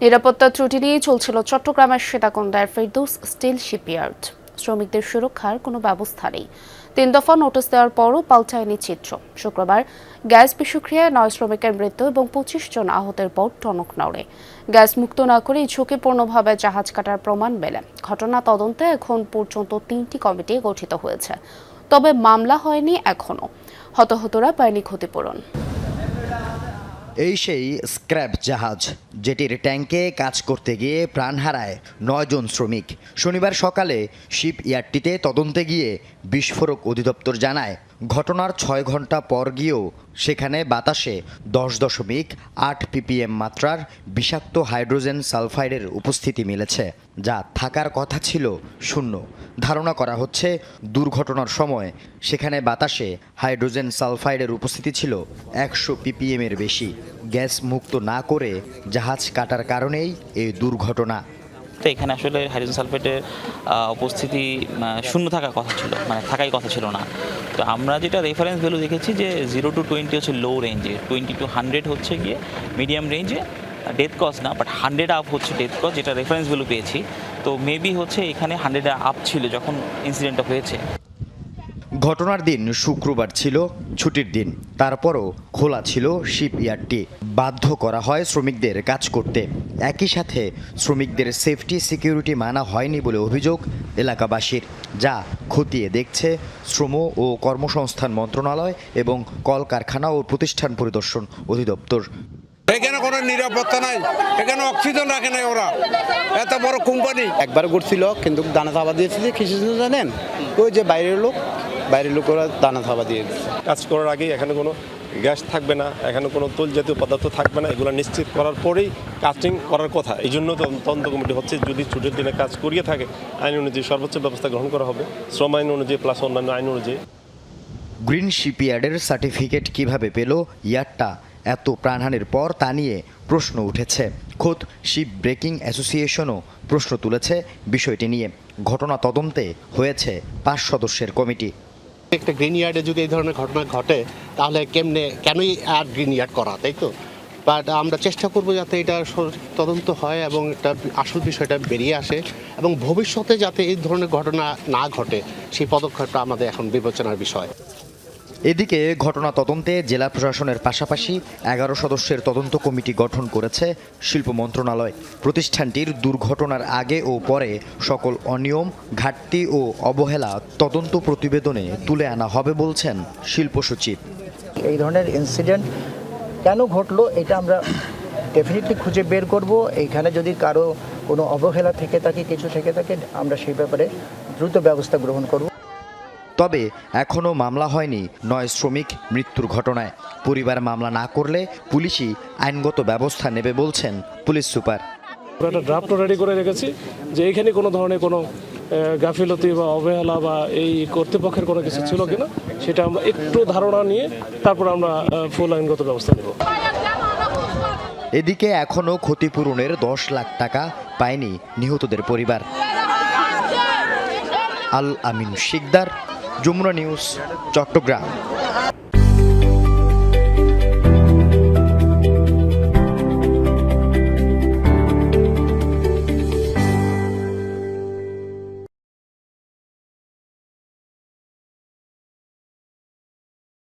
নিরাপত্তা ত্রুটি নিয়ে চলছিল চট্টগ্রামের সীতাকুণ্ডের ফেরদৌস স্টিল শিপইয়ার্ড। শ্রমিকদের সুরক্ষার কোনো ব্যবস্থা নেই। 3 দফা নোটিশ দেওয়ার পরও পাল্টায়নি চিত্র। শুক্রবার গ্যাস বিষক্রিয়ায় 9 শ্রমিকের মৃত্যু এবং 25 জন আহতের পর টনক নড়ে। গ্যাস মুক্ত না করেই ঝুঁকিপূর্ণভাবে জাহাজ কাটার প্রমাণ মেলে। ঘটনা তদন্তে এখন পর্যন্ত 3টি কমিটি গঠিত হয়েছে, তবে মামলা হয়নি এখনো। হতাহতরা পায়নি ক্ষতিপূরণ। এই সেই স্ক্র্যাপ জাহাজ যেটির ট্যাঙ্কে কাজ করতে গিয়ে প্রাণ হারায় 9 জন শ্রমিক। শনিবার সকালে শিপ ইয়ার্ডটিতে তদন্তে গিয়ে বিস্ফোরক অধিদপ্তর জানায়, ঘটনার 6 ঘন্টা পর গিয়েও সেখানে বাতাসে 10.8 ppm মাত্রার বিষাক্ত হাইড্রোজেন সালফাইডের উপস্থিতি মিলেছে, যা থাকার কথা ছিল শূন্য। ধারণা করা হচ্ছে দুর্ঘটনার সময় সেখানে বাতাসে হাইড্রোজেন সালফাইডের উপস্থিতি ছিল 100 ppm এর বেশি। গ্যাস মুক্ত না করে জাহাজ কাটার কারণেই এই দুর্ঘটনা। তো এখানে আসলে হাইড্রোজেন সালফেটের উপস্থিতি শূন্য থাকার কথা ছিল, থাকাই কথা ছিল না। তো আমরা যেটা রেফারেন্স ভ্যালু দেখেছি যে 0 to 20 হচ্ছে লো রেঞ্জে, 20 to 100 হচ্ছে গিয়ে মিডিয়াম রেঞ্জে। ডেথ কজ না, বাট 100 আপ হচ্ছে ডেথ কজ, যেটা রেফারেন্স ভ্যালু পেয়েছি। তো মেবি হচ্ছে এখানে 100 আপ ছিল যখন ইনসিডেন্টটা হয়েছে। ঘটনার দিন শুক্রবার ছিল ছুটির দিন, তারপরও খোলা ছিল শিপইয়ার্ডটি। বাধ্য করা হয় শ্রমিকদের কাজ করতে। একই সাথে শ্রমিকদের সেফটি সিকিউরিটি মানা হয়নি বলে অভিযোগ এলাকাবাসীর, যা খতিয়ে দেখছে শ্রম ও কর্মসংস্থান মন্ত্রণালয় এবং কলকারখানা ও প্রতিষ্ঠান পরিদর্শন অধিদপ্তর। এখানে কোনো নিরাপত্তা নাই, এখানে অক্সিজেন রাখে নাই ওরা, এত বড় কোম্পানি। একবার করছিল কিন্তু দানা থাবা দিয়েছে যে কিছু জানেন, ওই যে বাইরের লোক ওরা দানা থাবা দিয়ে কাজ করার আগেই এখানে কোনো গ্যাস থাকবে না, এখানে কোনো তৈল জাতীয় পদার্থ থাকবে না, এগুলো নিশ্চিত করার পরেই কাস্টিং করার কথা। এই জন্য তো তদন্ত কমিটি হচ্ছে, যদি ছুটির দিনে কাজ করিয়ে থাকে আইন অনুযায়ী সর্বোচ্চ ব্যবস্থা গ্রহণ করা হবে, শ্রম আইন অনুযায়ী প্লাস অন্যান্য আইন অনুযায়ী। গ্রিন শিপইয়ার্ডের সার্টিফিকেট কিভাবে পেল ইয়ার্ডটা এত প্রাণহানির পর তা নিয়ে প্রশ্ন উঠেছে। খোদ শিপ ব্রেকিং অ্যাসোসিয়েশনও প্রশ্ন তুলেছে বিষয়টি নিয়ে। ঘটনা তদন্তে হয়েছে 5 সদস্যের কমিটি। একটা গ্রিন ইয়ার্ডে যদি এই ধরনের ঘটনা ঘটে তাহলে কেনই আর গ্রিন ইয়ার্ড করা, তাই তো? বাট আমরা চেষ্টা করব যাতে এটা তদন্ত হয় এবং এটা আসল বিষয়টা বেরিয়ে আসে এবং ভবিষ্যতে যাতে এই ধরনের ঘটনা না ঘটে সেই পদক্ষেপটা আমাদের এখন বিবেচনার বিষয়। এদিকে ঘটনা তদন্তে জেলা প্রশাসনের পাশাপাশি 11 সদস্যের তদন্ত কমিটি গঠন করেছে শিল্প মন্ত্রণালয়। প্রতিষ্ঠানটির দুর্ঘটনার আগে ও পরে সকল অনিয়ম, ঘাটতি ও অবহেলা তদন্ত প্রতিবেদনে তুলে আনা হবে বলছেন শিল্প সচিব। এই ধরনের ইনসিডেন্ট কেন ঘটলো এটা আমরা ডেফিনেটলি খুঁজে বের করব। এইখানে যদি কারো কোনো অবহেলা থেকে থাকে, কিছু থেকে থাকে, আমরা সেই ব্যাপারে দ্রুত ব্যবস্থা গ্রহণ করব। তবে এখনও মামলা হয়নি 9 শ্রমিক মৃত্যুর ঘটনায়। পরিবার মামলা না করলে পুলিশই আইনগত ব্যবস্থা নেবে বলছেন পুলিশ সুপার। একটা ড্রাফট রেডি করে রেখেছি যে এইখানে কোনো ধরনের কোনো গাফিলতি বা অবহেলা বা এই কর্তৃপক্ষের কোনো কিছু ছিল কিনা সেটা আমরা একটু ধারণা নিয়ে তারপর আমরা ফুল আইনগত ব্যবস্থা নেব। এদিকে এখনও ক্ষতিপূরণের 10 লাখ টাকা পায়নি নিহতদের পরিবার। আল আমিন শিকদার, যমুনা নিউজ, চট্টগ্রাম।